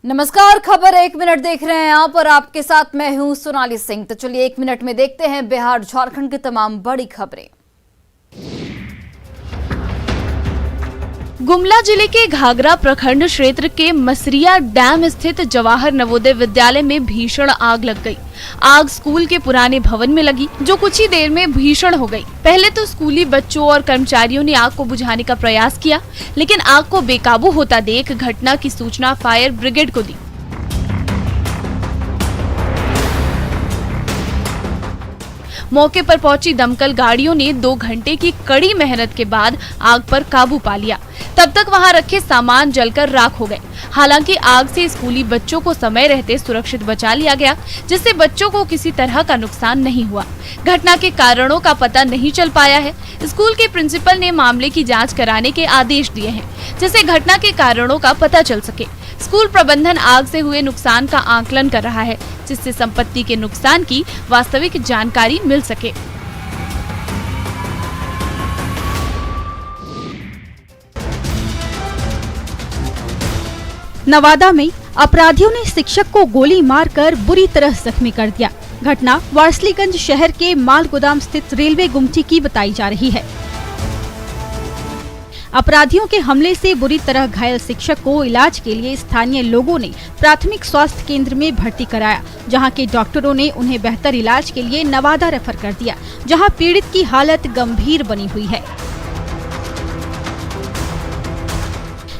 नमस्कार, खबर 1 मिनट देख रहे हैं आप और आपके साथ मैं हूं सोनाली सिंह। तो चलिए 1 मिनट में देखते हैं बिहार झारखंड की तमाम बड़ी खबरें। गुमला जिले के घाघरा प्रखंड क्षेत्र के मसरिया डैम स्थित जवाहर नवोदय विद्यालय में भीषण आग लग गई। आग स्कूल के पुराने भवन में लगी, जो कुछ ही देर में भीषण हो गई। पहले तो स्कूली बच्चों और कर्मचारियों ने आग को बुझाने का प्रयास किया, लेकिन आग को बेकाबू होता देख घटना की सूचना फायर ब्रिगेड को दी। मौके पर पहुंची दमकल गाड़ियों ने 2 घंटे की कड़ी मेहनत के बाद आग पर काबू पा लिया। तब तक वहां रखे सामान जलकर राख हो गए। हालांकि आग से स्कूली बच्चों को समय रहते सुरक्षित बचा लिया गया, जिससे बच्चों को किसी तरह का नुकसान नहीं हुआ। घटना के कारणों का पता नहीं चल पाया है। स्कूल के प्रिंसिपल ने मामले की जांच कराने के आदेश दिए हैं, जिससे घटना के कारणों का पता चल सके। स्कूल प्रबंधन आग से हुए नुकसान का आकलन कर रहा है, जिससे संपत्ति के नुकसान की वास्तविक जानकारी मिल सके। नवादा में अपराधियों ने शिक्षक को गोली मारकर बुरी तरह जख्मी कर दिया। घटना वारसलीगंज शहर के माल गोदाम स्थित रेलवे गुमटी की बताई जा रही है। अपराधियों के हमले से बुरी तरह घायल शिक्षक को इलाज के लिए स्थानीय लोगों ने प्राथमिक स्वास्थ्य केंद्र में भर्ती कराया, जहां के डॉक्टरों ने उन्हें बेहतर इलाज के लिए नवादा रेफर कर दिया, जहां पीड़ित की हालत गंभीर बनी हुई है।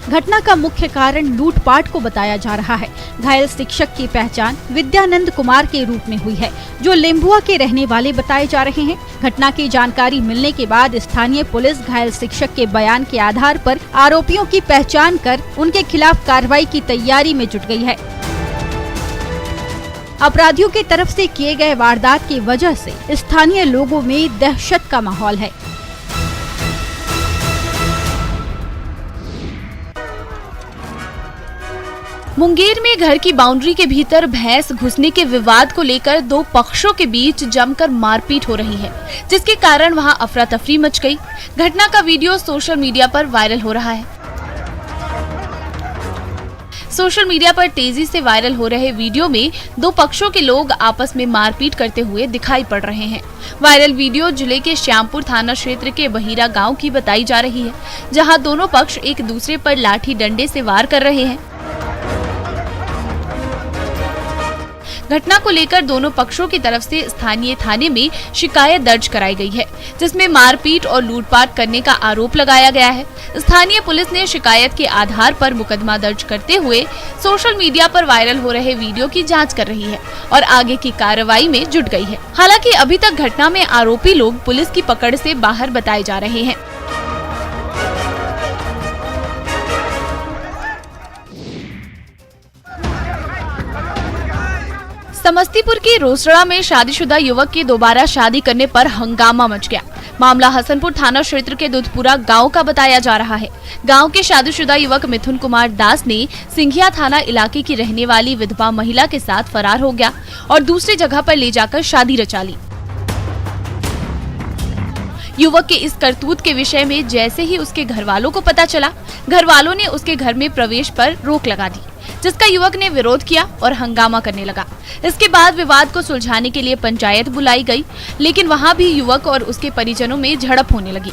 घटना का मुख्य कारण लूटपाट को बताया जा रहा है। घायल शिक्षक की पहचान विद्यानंद कुमार के रूप में हुई है, जो लेम्बुआ के रहने वाले बताए जा रहे हैं। घटना की जानकारी मिलने के बाद स्थानीय पुलिस घायल शिक्षक के बयान के आधार पर आरोपियों की पहचान कर उनके खिलाफ कार्रवाई की तैयारी में जुट गई है। अपराधियों की तरफ से किए गए वारदात की वजह से स्थानीय लोगों में दहशत का माहौल है। मुंगेर में घर की बाउंड्री के भीतर भैंस घुसने के विवाद को लेकर 2 पक्षों के बीच जमकर मारपीट हो रही है, जिसके कारण वहां अफरा तफरी मच गई। घटना का वीडियो सोशल मीडिया पर वायरल हो रहा है। सोशल मीडिया पर तेजी से वायरल हो रहे वीडियो में 2 पक्षों के लोग आपस में मारपीट करते हुए दिखाई पड़ रहे हैं। वायरल वीडियो जिले के श्यामपुर थाना क्षेत्र के बहिरा गांव की बताई जा रही है, जहां दोनों पक्ष एक दूसरे पर लाठी डंडे से वार कर रहे हैं। घटना को लेकर दोनों पक्षों की तरफ से स्थानीय थाने में शिकायत दर्ज कराई गई है, जिसमें मारपीट और लूटपाट करने का आरोप लगाया गया है। स्थानीय पुलिस ने शिकायत के आधार पर मुकदमा दर्ज करते हुए सोशल मीडिया पर वायरल हो रहे वीडियो की जांच कर रही है और आगे की कार्रवाई में जुट गई है। हालांकि अभी तक घटना में आरोपी लोग पुलिस की पकड़ से बाहर बताए जा रहे हैं। समस्तीपुर के रोसड़ा में शादीशुदा युवक की दोबारा शादी करने पर हंगामा मच गया। मामला हसनपुर थाना क्षेत्र के दुधपुरा गांव का बताया जा रहा है। गांव के शादीशुदा युवक मिथुन कुमार दास ने सिंघिया थाना इलाके की रहने वाली विधवा महिला के साथ फरार हो गया और दूसरी जगह पर ले जाकर शादी रचा ली। युवक के इस करतूत के विषय में जैसे ही उसके घर वालों को पता चला, घर वालों ने उसके घर में प्रवेश पर रोक लगा दी, जिसका युवक ने विरोध किया और हंगामा करने लगा। इसके बाद विवाद को सुलझाने के लिए पंचायत बुलाई गई, लेकिन वहां भी युवक और उसके परिजनों में झड़प होने लगी।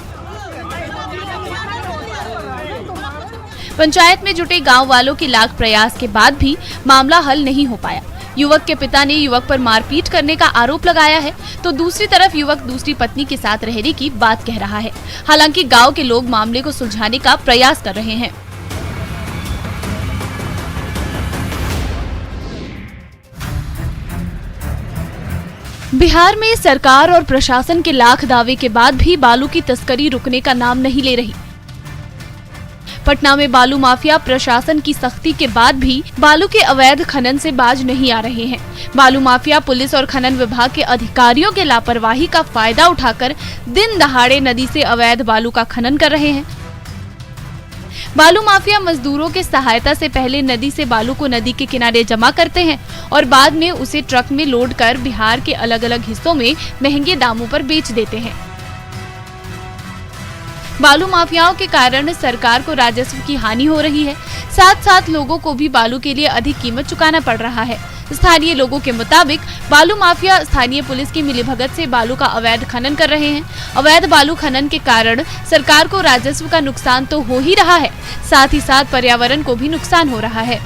पंचायत में जुटे गांव वालों के लाख प्रयास के बाद भी मामला हल नहीं हो पाया। युवक के पिता ने युवक पर मारपीट करने का आरोप लगाया है, तो दूसरी तरफ युवक दूसरी पत्नी के साथ रहने की बात कह रहा है। हालांकि गांव के लोग मामले को सुलझाने का प्रयास कर रहे हैं। बिहार में सरकार और प्रशासन के लाख दावे के बाद भी बालू की तस्करी रुकने का नाम नहीं ले रही। पटना में बालू माफिया प्रशासन की सख्ती के बाद भी बालू के अवैध खनन से बाज नहीं आ रहे हैं। बालू माफिया पुलिस और खनन विभाग के अधिकारियों के लापरवाही का फायदा उठाकर दिन दहाड़े नदी से अवैध बालू का खनन कर रहे हैं। बालू माफिया मजदूरों के सहायता से पहले नदी से बालू को नदी के किनारे जमा करते हैं और बाद में उसे ट्रक में लोड कर बिहार के अलग अलग हिस्सों में महंगे दामों पर बेच देते हैं। बालू माफियाओं के कारण सरकार को राजस्व की हानि हो रही है, साथ साथ लोगों को भी बालू के लिए अधिक कीमत चुकाना पड़ रहा है। स्थानीय लोगों के मुताबिक बालू माफिया स्थानीय पुलिस की मिलीभगत से बालू का अवैध खनन कर रहे हैं। अवैध बालू खनन के कारण सरकार को राजस्व का नुकसान तो हो ही रहा है, साथ ही साथ पर्यावरण को भी नुकसान हो रहा है।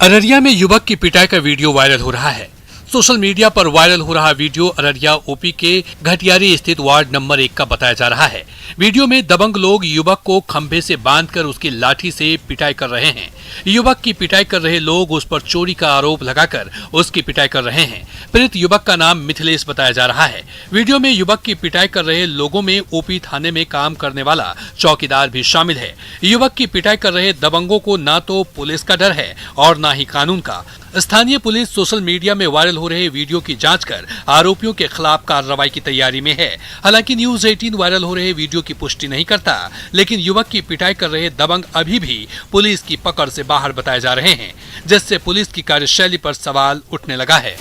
अररिया में युवक की पिटाई का वीडियो वायरल हो रहा है। सोशल मीडिया पर वायरल हो रहा वीडियो अररिया ओपी के घटियारी स्थित वार्ड नंबर 1 का बताया जा रहा है। वीडियो में दबंग लोग युवक को खंभे से बांधकर उसकी लाठी से पिटाई कर रहे हैं। युवक की पिटाई कर रहे लोग उस पर चोरी का आरोप लगाकर उसकी पिटाई कर रहे हैं। पीड़ित युवक का नाम मिथिलेश बताया जा रहा है। वीडियो में युवक की पिटाई कर रहे लोगों में ओपी थाने में काम करने वाला चौकीदार भी शामिल है। युवक की पिटाई कर रहे दबंगों को ना तो पुलिस का डर है और ना ही कानून का। स्थानीय पुलिस सोशल मीडिया में वायरल हो रहे वीडियो की जांच कर आरोपियों के खिलाफ कार्रवाई की तैयारी में है। हालांकि न्यूज 18 वायरल हो रहे वीडियो की पुष्टि नहीं करता, लेकिन युवक की पिटाई कर रहे दबंग अभी भी पुलिस की पकड़ से बाहर बताए जा रहे हैं, जिससे पुलिस की कार्यशैली पर सवाल उठने लगा है।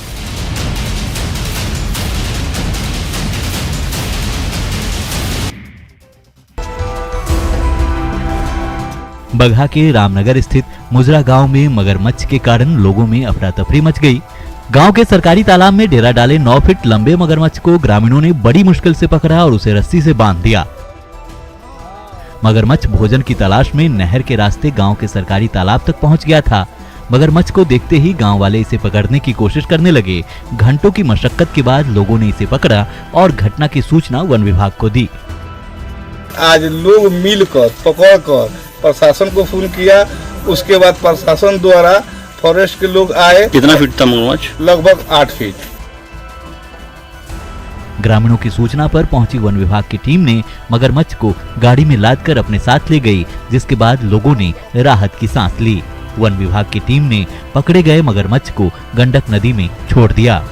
बगहा के रामनगर स्थित मुजरा गांव में मगरमच्छ के कारण लोगों में अफरा तफरी मच गई। गांव के सरकारी तालाब में डेरा डाले 9 फीट लंबे मगरमच्छ को ग्रामीणों ने बड़ी मुश्किल से पकड़ा और उसे रस्सी से बांध दिया। मगरमच्छ भोजन की तलाश में नहर के रास्ते गांव के सरकारी तालाब तक पहुंच गया था। मगरमच्छ को देखते ही गांव वाले इसे पकड़ने की कोशिश करने लगे। घंटों की मशक्कत के बाद लोगों ने इसे पकड़ा और घटना की सूचना वन विभाग को दी। आज लोग मिलकर पकड़कर प्रशासन को फोन किया। उसके बाद प्रशासन द्वारा फॉरेस्ट के लोग आए। कितना फीट था मगरमच्छ? लगभग 8 फीट। ग्रामीणों की सूचना पर पहुंची वन विभाग की टीम ने मगरमच्छ को गाड़ी में लादकर अपने साथ ले गई, जिसके बाद लोगों ने राहत की सांस ली। वन विभाग की टीम ने पकड़े गए मगरमच्छ को गंडक नदी में छोड़ दिया।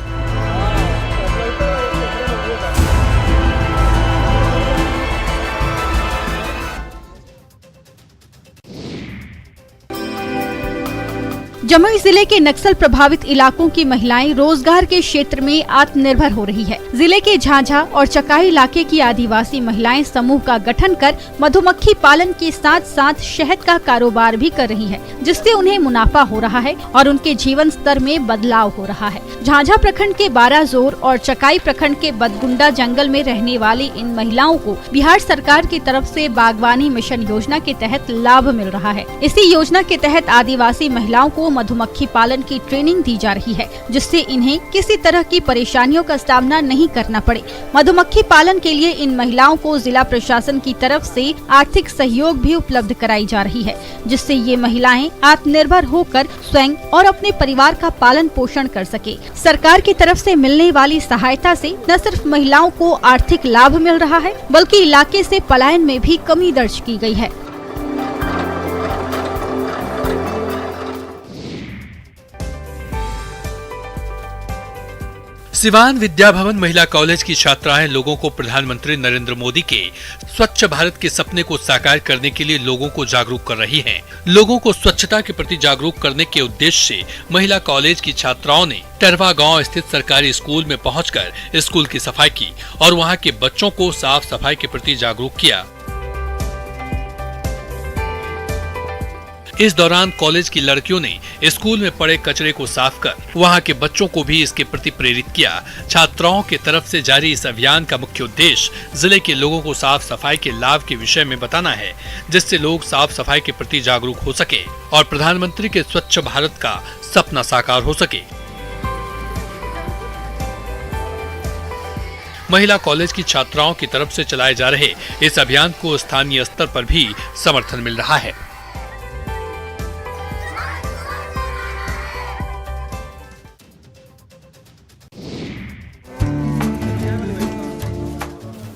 जमुई जिले के नक्सल प्रभावित इलाकों की महिलाएं रोजगार के क्षेत्र में आत्मनिर्भर हो रही है। जिले के झांझा और चकाई इलाके की आदिवासी महिलाएं समूह का गठन कर मधुमक्खी पालन के साथ साथ शहद का कारोबार भी कर रही है, जिससे उन्हें मुनाफा हो रहा है और उनके जीवन स्तर में बदलाव हो रहा है। झांझा प्रखंड के 12 जोर और चकाई प्रखंड के बदगुंडा जंगल में रहने वाली इन महिलाओं को बिहार सरकार की तरफ से बागवानी मिशन योजना के तहत लाभ मिल रहा है। इसी योजना के तहत आदिवासी महिलाओं को मधुमक्खी पालन की ट्रेनिंग दी जा रही है, जिससे इन्हें किसी तरह की परेशानियों का सामना नहीं करना पड़े। मधुमक्खी पालन के लिए इन महिलाओं को जिला प्रशासन की तरफ से आर्थिक सहयोग भी उपलब्ध कराई जा रही है, जिससे ये महिलाएं आत्मनिर्भर होकर स्वयं और अपने परिवार का पालन पोषण कर सके। सरकार की तरफ से मिलने वाली सहायता से न सिर्फ महिलाओं को आर्थिक लाभ मिल रहा है, बल्कि इलाके से पलायन में भी कमी दर्ज की गई है। सिवान विद्या भवन महिला कॉलेज की छात्राएं लोगों को प्रधानमंत्री नरेंद्र मोदी के स्वच्छ भारत के सपने को साकार करने के लिए लोगों को जागरूक कर रही हैं। लोगों को स्वच्छता के प्रति जागरूक करने के उद्देश्य से महिला कॉलेज की छात्राओं ने टरवा गांव स्थित सरकारी स्कूल में पहुंचकर स्कूल की सफाई की और वहां के बच्चों को साफ सफाई के प्रति जागरूक किया। इस दौरान कॉलेज की लड़कियों ने स्कूल में पड़े कचरे को साफ कर वहां के बच्चों को भी इसके प्रति प्रेरित किया। छात्राओं की तरफ से जारी इस अभियान का मुख्य उद्देश्य जिले के लोगों को साफ सफाई के लाभ के विषय में बताना है, जिससे लोग साफ सफाई के प्रति जागरूक हो सके और प्रधानमंत्री के स्वच्छ भारत का सपना साकार हो सके। महिला कॉलेज की छात्राओं की तरफ से चलाए जा रहे इस अभियान को स्थानीय स्तर पर भी समर्थन मिल रहा है।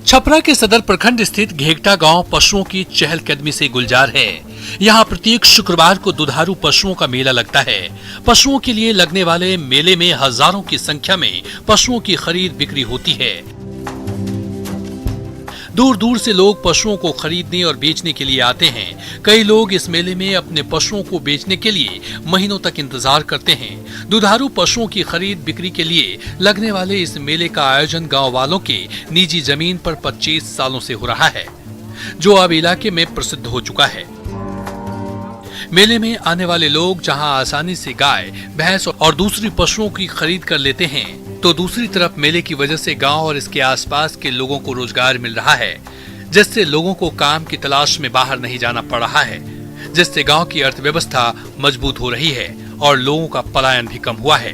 छपरा के सदर प्रखंड स्थित घेगटा गांव पशुओं की चहलकदमी से गुलजार है। यहां प्रत्येक शुक्रवार को दुधारू पशुओं का मेला लगता है। पशुओं के लिए लगने वाले मेले में हजारों की संख्या में पशुओं की खरीद बिक्री होती है। दूर दूर से लोग पशुओं को खरीदने और बेचने के लिए आते हैं। कई लोग इस मेले में अपने पशुओं को बेचने के लिए महीनों तक इंतजार करते हैं। दुधारू पशुओं की खरीद बिक्री के लिए लगने वाले इस मेले का आयोजन गांव वालों के निजी जमीन पर 25 सालों से हो रहा है, जो अब इलाके में प्रसिद्ध हो चुका है। मेले में आने वाले लोग जहां आसानी से गाय, भैंस और दूसरी पशुओं की खरीद कर लेते हैं, तो दूसरी तरफ मेले की वजह से गांव और इसके आसपास के लोगों को रोजगार मिल रहा है, जिससे लोगों को काम की तलाश में बाहर नहीं जाना पड़ रहा है, जिससे गांव की अर्थव्यवस्था मजबूत हो रही है और लोगों का पलायन भी कम हुआ है।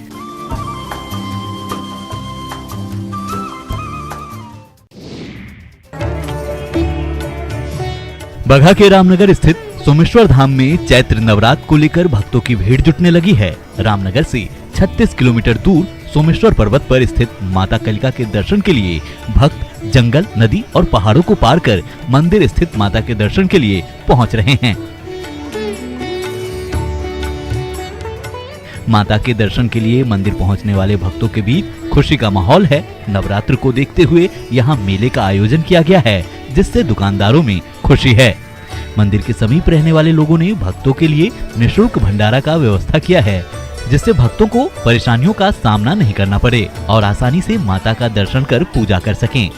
बगहा के रामनगर स्थित सोमेश्वर धाम में चैत्र नवरात्र को लेकर भक्तों की भीड़ जुटने लगी है। रामनगर से 36 किलोमीटर दूर सोमेश्वर पर्वत पर स्थित माता कालिका के दर्शन के लिए भक्त जंगल, नदी और पहाड़ों को पार कर मंदिर स्थित माता के दर्शन के लिए पहुंच रहे हैं। माता के दर्शन के लिए मंदिर पहुंचने वाले भक्तों के बीच खुशी का माहौल है। नवरात्र को देखते हुए यहां मेले का आयोजन किया गया है, जिससे दुकानदारों में खुशी है। मंदिर के समीप रहने वाले लोगों ने भक्तों के लिए निःशुल्क भंडारा का व्यवस्था किया है, जिससे भक्तों को परेशानियों का सामना नहीं करना पड़े और आसानी से माता का दर्शन कर पूजा कर सकें।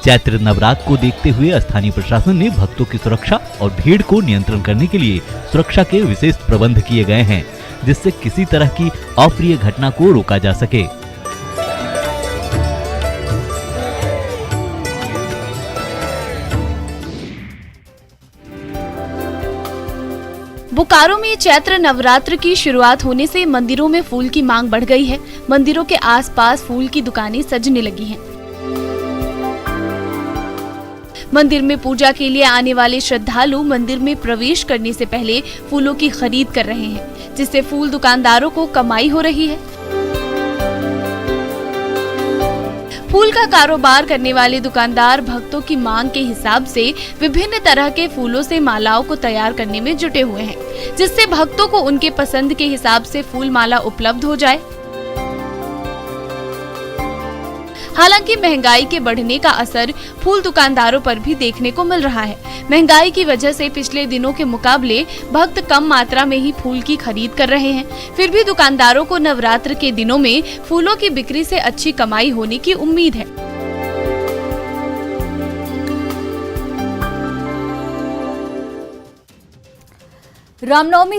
चैत्र नवरात्र को देखते हुए स्थानीय प्रशासन ने भक्तों की सुरक्षा और भीड़ को नियंत्रण करने के लिए सुरक्षा के विशेष प्रबंध किए गए हैं, जिससे किसी तरह की अप्रिय घटना को रोका जा सके। बोकारो में चैत्र नवरात्र की शुरुआत होने से मंदिरों में फूल की मांग बढ़ गई है। मंदिरों के आसपास फूल की दुकानें सजने लगी हैं। मंदिर में पूजा के लिए आने वाले श्रद्धालु मंदिर में प्रवेश करने से पहले फूलों की खरीद कर रहे हैं, जिससे फूल दुकानदारों को कमाई हो रही है। फूल का कारोबार करने वाले दुकानदार भक्तों की मांग के हिसाब से विभिन्न तरह के फूलों से मालाओं को तैयार करने में जुटे हुए हैं, जिससे भक्तों को उनके पसंद के हिसाब से फूल माला उपलब्ध हो जाए। हालांकि महंगाई के बढ़ने का असर फूल दुकानदारों पर भी देखने को मिल रहा है। महंगाई की वजह से पिछले दिनों के मुकाबले भक्त कम मात्रा में ही फूल की खरीद कर रहे हैं। फिर भी दुकानदारों को नवरात्र के दिनों में फूलों की बिक्री से अच्छी कमाई होने की उम्मीद है। रामनवमी